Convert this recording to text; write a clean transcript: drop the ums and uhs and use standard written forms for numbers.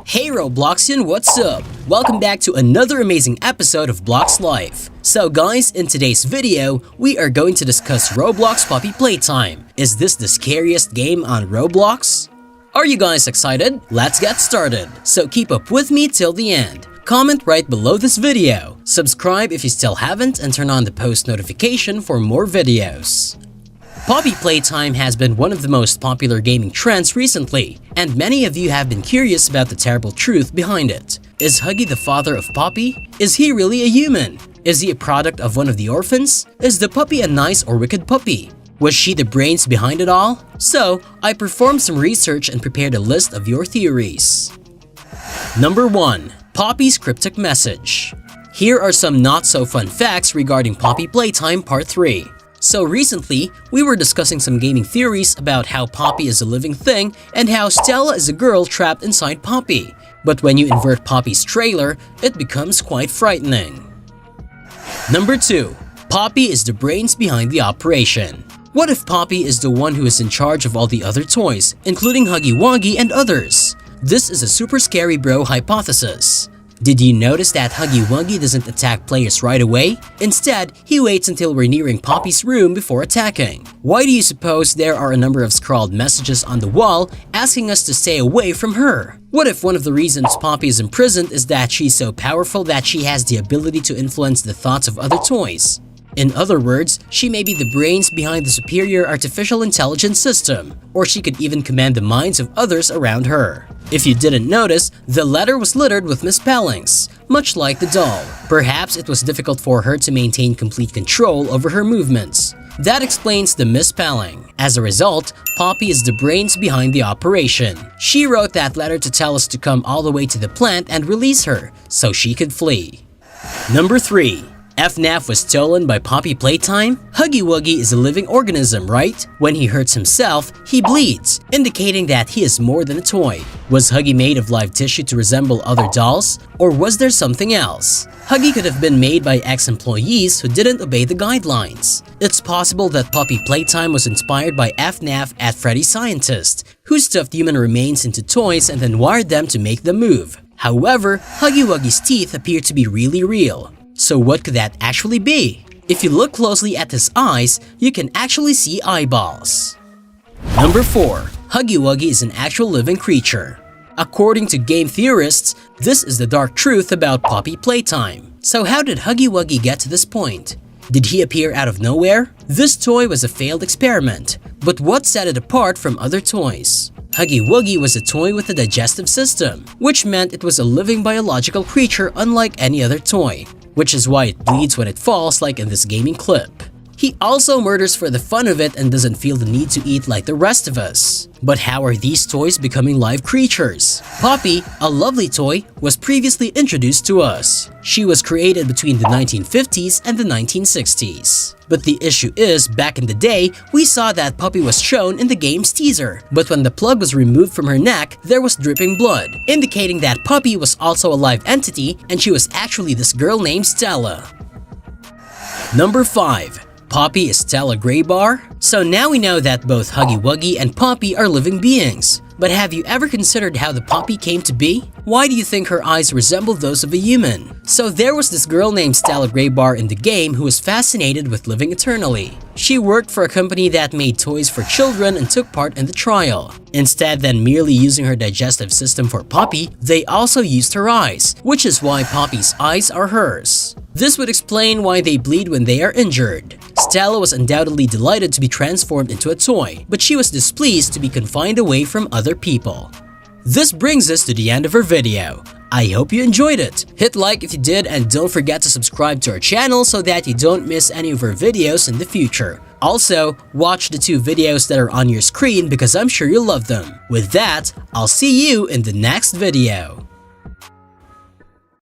Hey Robloxian, what's up? Welcome back to another amazing episode of Blox Life. So guys, in today's video, we are going to discuss Roblox Puppy Playtime. Is this the scariest game on Roblox? Are you guys excited? Let's get started. So keep up with me till the end. Comment right below this video. Subscribe if you still haven't and turn on the post notification for more videos. Puppy Playtime has been one of the most popular gaming trends recently, and many of you have been curious about the terrible truth behind it. Is Huggy the father of Poppy? Is he really a human? Is he a product of one of the orphans? Is the puppy a nice or wicked puppy? Was she the brains behind it all? So, I performed some research and prepared a list of your theories. Number 1. Poppy's cryptic message. Here are some not-so-fun facts regarding Puppy Playtime Part 3. So recently, we were discussing some gaming theories about how Poppy is a living thing and how Stella is a girl trapped inside Poppy. But when you invert Poppy's trailer, it becomes quite frightening. Number 2. Poppy is the brains behind the operation. What if Poppy is the one who is in charge of all the other toys, including Huggy Wuggy and others? This is a super scary bro hypothesis. Did you notice that Huggy Wuggy doesn't attack players right away? Instead, he waits until we're nearing Poppy's room before attacking. Why do you suppose there are a number of scrawled messages on the wall asking us to stay away from her? What if one of the reasons Poppy is imprisoned is that she's so powerful that she has the ability to influence the thoughts of other toys? In other words, she may be the brains behind the superior artificial intelligence system, or she could even command the minds of others around her. If you didn't notice, the letter was littered with misspellings, much like the doll. Perhaps it was difficult for her to maintain complete control over her movements. That explains the misspelling. As a result, Poppy is the brains behind the operation. She wrote that letter to tell us to come all the way to the plant and release her, so she could flee. Number 3. FNAF was stolen by Puppy Playtime? Huggy Wuggy is a living organism, right? When he hurts himself, he bleeds, indicating that he is more than a toy. Was Huggy made of live tissue to resemble other dolls? Or was there something else? Huggy could have been made by ex-employees who didn't obey the guidelines. It's possible that Puppy Playtime was inspired by FNAF at Freddy Scientist, who stuffed human remains into toys and then wired them to make them move. However, Huggy Wuggy's teeth appear to be really real. So what could that actually be? If you look closely at his eyes, you can actually see eyeballs. Number 4. Huggy Wuggy is an actual living creature. According to game theorists, this is the dark truth about Puppy Playtime. So how did Huggy Wuggy get to this point? Did he appear out of nowhere? This toy was a failed experiment, but what set it apart from other toys? Huggy Wuggy was a toy with a digestive system, which meant it was a living biological creature unlike any other toy, which is why it bleeds when it falls like in this gaming clip. He also murders for the fun of it and doesn't feel the need to eat like the rest of us. But how are these toys becoming live creatures? Poppy, a lovely toy, was previously introduced to us. She was created between the 1950s and the 1960s. But the issue is, back in the day, we saw that Poppy was shown in the game's teaser. But when the plug was removed from her neck, there was dripping blood, indicating that Poppy was also a live entity and she was actually this girl named Stella. Number 5. Poppy is Stella Graybar? So now we know that both Huggy Wuggy and Poppy are living beings. But have you ever considered how the Poppy came to be? Why do you think her eyes resemble those of a human? So there was this girl named Stella Graybar in the game who was fascinated with living eternally. She worked for a company that made toys for children and took part in the trial. Instead than merely using her digestive system for Poppy, they also used her eyes, which is why Poppy's eyes are hers. This would explain why they bleed when they are injured. Stella was undoubtedly delighted to be transformed into a toy, but she was displeased to be confined away from other people. This brings us to the end of our video. I hope you enjoyed it. Hit like if you did and don't forget to subscribe to our channel so that you don't miss any of our videos in the future. Also, watch the 2 videos that are on your screen because I'm sure you'll love them. With that, I'll see you in the next video.